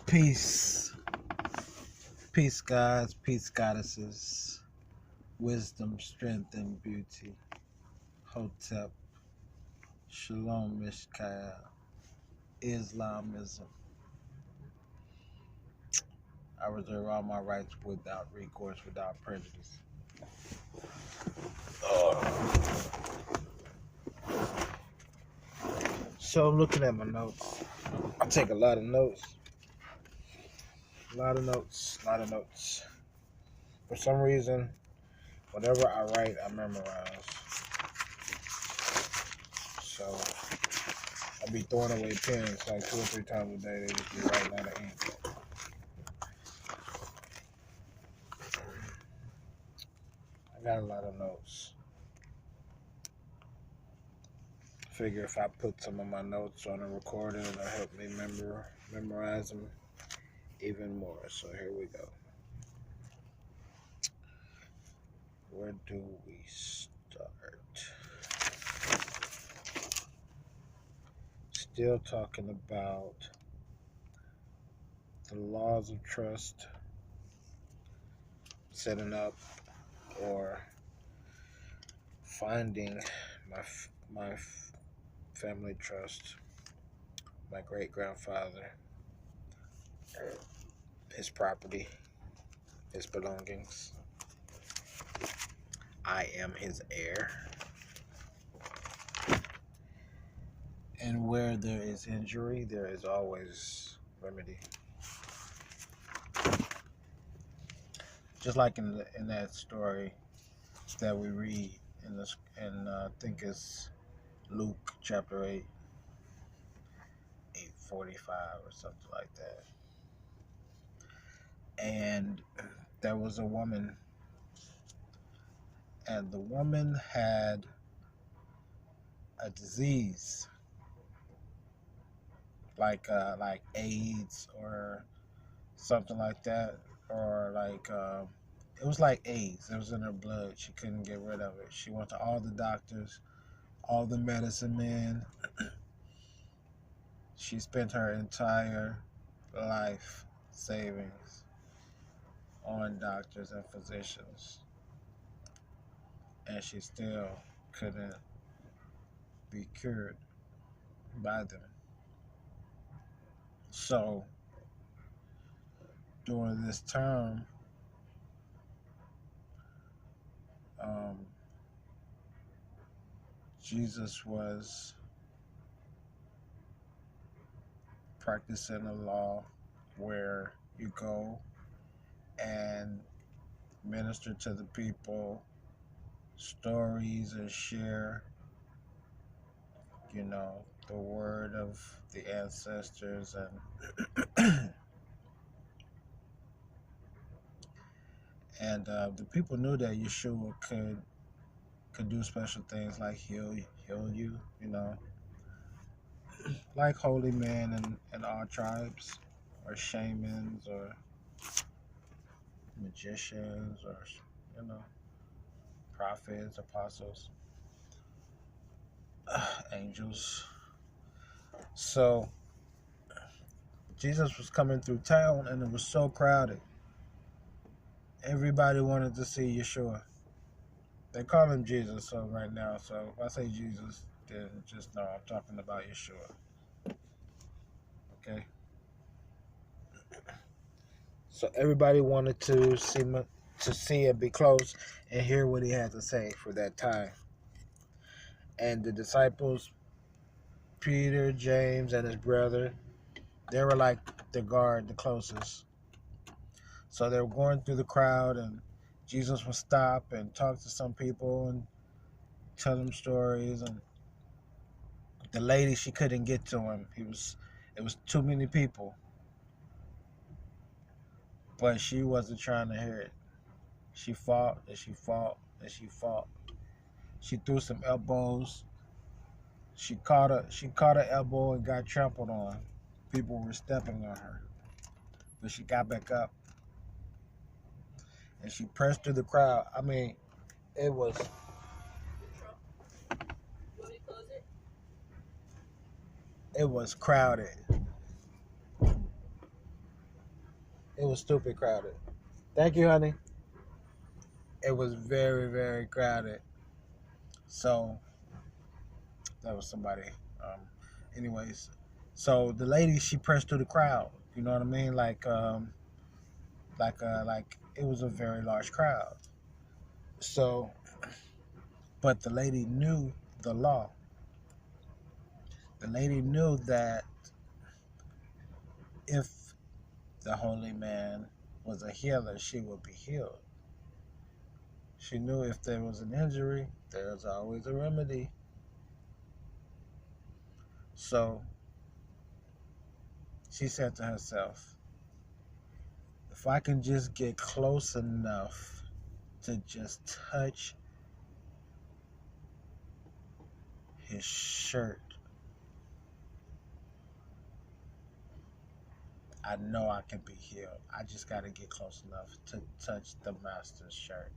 Peace. Peace, gods, peace, goddesses, wisdom, strength, and beauty. Hotep, Shalom, Mishkael, Islamism. I reserve all my rights without recourse, without prejudice. So I'm looking at my notes. I take a lot of notes. A lot of notes. For some reason, whatever I write, I memorize. So I'll be throwing away pens like 2 or 3 times a day. They just be writing out of ink. I got a lot of notes. Figure if I put some of my notes on a recorder, it'll help me memorize them even more. So here we go. Where do we start? Still talking about the laws of trust, setting up or finding my family trust, my great grandfather, his property, his belongings. I am his heir. And where there is injury, there is always remedy. Just like in that story that we read I think it's Luke chapter 8, 8:45 or something like that. And there was a woman, and the woman had a disease like AIDS or something like that, or it was like AIDS. It was in her blood. She couldn't get rid of it. She went to all the doctors, all the medicine men. She spent her entire life savings on doctors and physicians, and she still couldn't be cured by them. So during this term, Jesus was practicing a law where you go and minister to the people stories and share, the word of the ancestors, and the people knew that Yeshua could do special things like heal you, like holy men in all tribes, or shamans, or magicians, or prophets, apostles, angels. So Jesus was coming through town, and it was so crowded. Everybody wanted to see Yeshua. They call him Jesus, so right now. So if I say Jesus, then just know I'm talking about Yeshua. Okay. So everybody wanted to see and be close and hear what he had to say for that time. And the disciples, Peter, James, and his brother, they were like the guard, the closest. So they were going through the crowd, and Jesus would stop and talk to some people and tell them stories. And the lady, she couldn't get to him. It was too many people. But she wasn't trying to hear it. She fought and she fought and she fought. She threw some elbows. She caught her elbow and got trampled on. People were stepping on her. But she got back up. And she pressed through the crowd. I mean, it was crowded. It was stupid crowded. Thank you, honey. It was very, very crowded. So that was somebody. Um, anyways, so the lady, she pressed through the crowd. You know what I mean? Like it was a very large crowd. So, but the lady knew the law. The lady knew that if the holy man was a healer, she would be healed. She knew if there was an injury, there's always a remedy. So she said to herself, if I can just get close enough to just touch his shirt, I know I can be healed. I just got to get close enough to touch the master's shirt.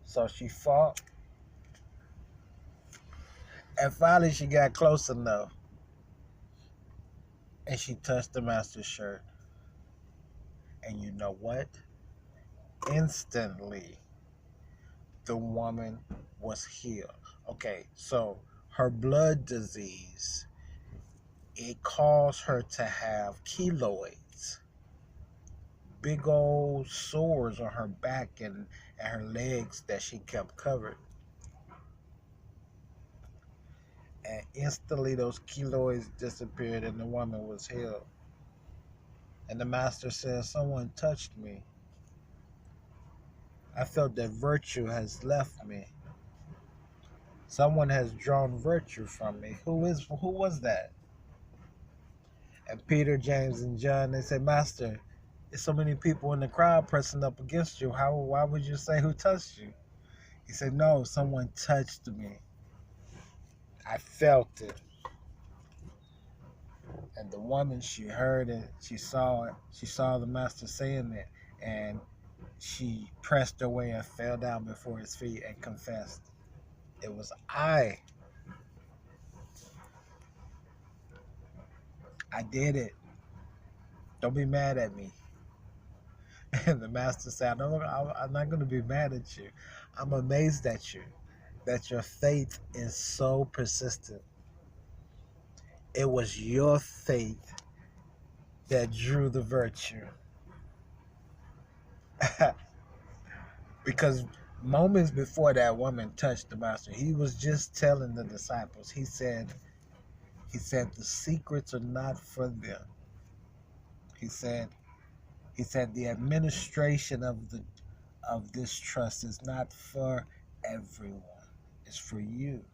So she fought, and finally she got close enough, and she touched the master's shirt. And you know what? Instantly, the woman was healed. Okay, so her blood disease, it caused her to have keloids, big old sores on her back and her legs that she kept covered. And instantly those keloids disappeared and the woman was healed. And the master said, someone touched me. I felt that virtue has left me. Someone has drawn virtue from me. Who was that? And Peter, James, and John, they said, Master, there's so many people in the crowd pressing up against you. Why would you say who touched you? He said, no, someone touched me. I felt it. And the woman, she heard it. She saw it. She saw the master saying it. And she pressed her way and fell down before his feet and confessed, it was I. I did it. Don't be mad at me. And the master said, I'm not going to be mad at you. I'm amazed at you, that your faith is so persistent. It was your faith that drew the virtue. Because moments before that woman touched the master, he was just telling the disciples, he said, the secrets are not for them. He said, the administration of this trust is not for everyone. It's for you.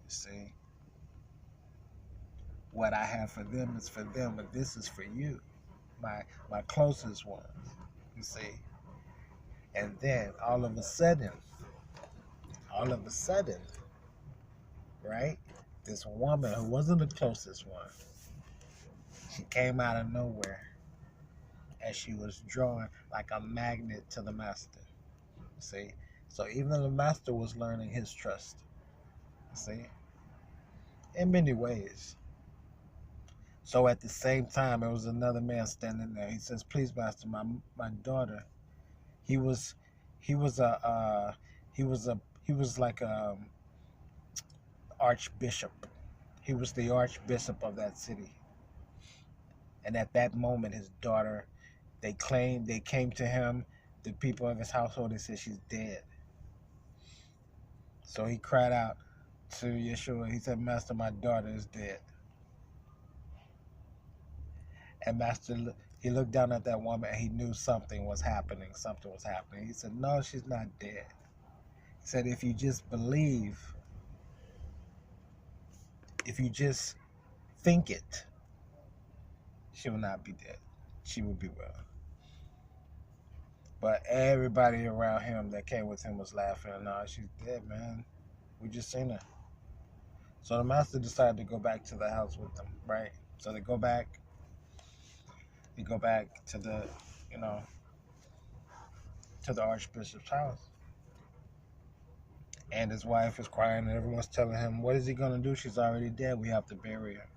You see, what I have for them is for them, but this is for you, my closest ones. You see, and then all of a sudden, right? This woman who wasn't the closest one, she came out of nowhere, and she was drawn like a magnet to the master. See, so even the master was learning his trust. See, in many ways. So at the same time, there was another man standing there. He says, "Please, master, my daughter. He was, he was a, he was like a archbishop. He was the archbishop of that city. And at that moment, his daughter, they came to him, the people of his household, they said she's dead. So he cried out to Yeshua. He said, Master, my daughter is dead. And Master, he looked down at that woman and he knew something was happening. Something was happening. He said, no, she's not dead. He said, if you just believe, if you just think it, she will not be dead. She will be well. But everybody around him that came with him was laughing. No, she's dead, man. We just seen her. So the master decided to go back to the house with them, right? So they go back to the, you know, to the archbishop's house. And his wife is crying and everyone's telling him, what is he going to do? She's already dead. We have to bury her.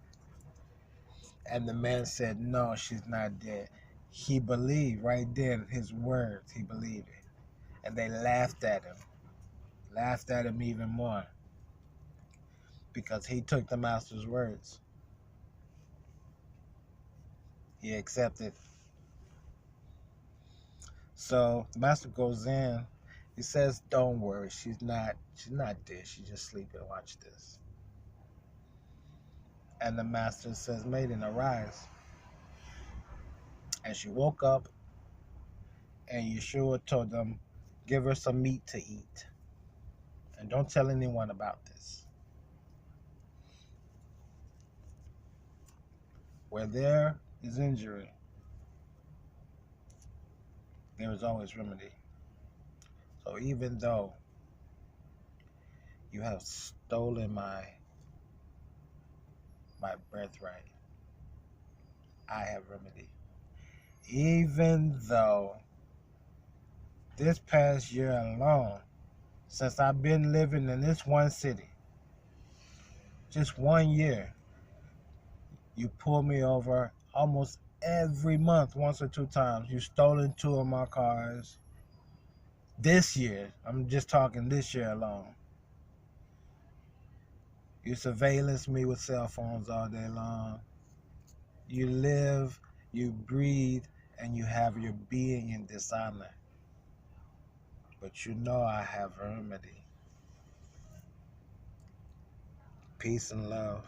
And the man said, no, she's not dead. He believed right then his words. He believed it. And they laughed at him even more because he took the master's words. He accepted. So the master goes in. He says, don't worry, she's not dead. She's just sleeping. Watch this. And the master says, maiden, arise. And she woke up, and Yeshua told them, give her some meat to eat. And don't tell anyone about this. Where there is injury, there is always remedy. So even though you have stolen my birthright, I have remedy. Even though this past year alone, since I've been living in this one city, just 1 year, you pull me over almost every month, once or two times. You've stolen 2 of my cars. This year, I'm just talking this year alone. You surveillance me with cell phones all day long. You live, you breathe, and you have your being in dishonor. But you know I have remedy. Peace and love.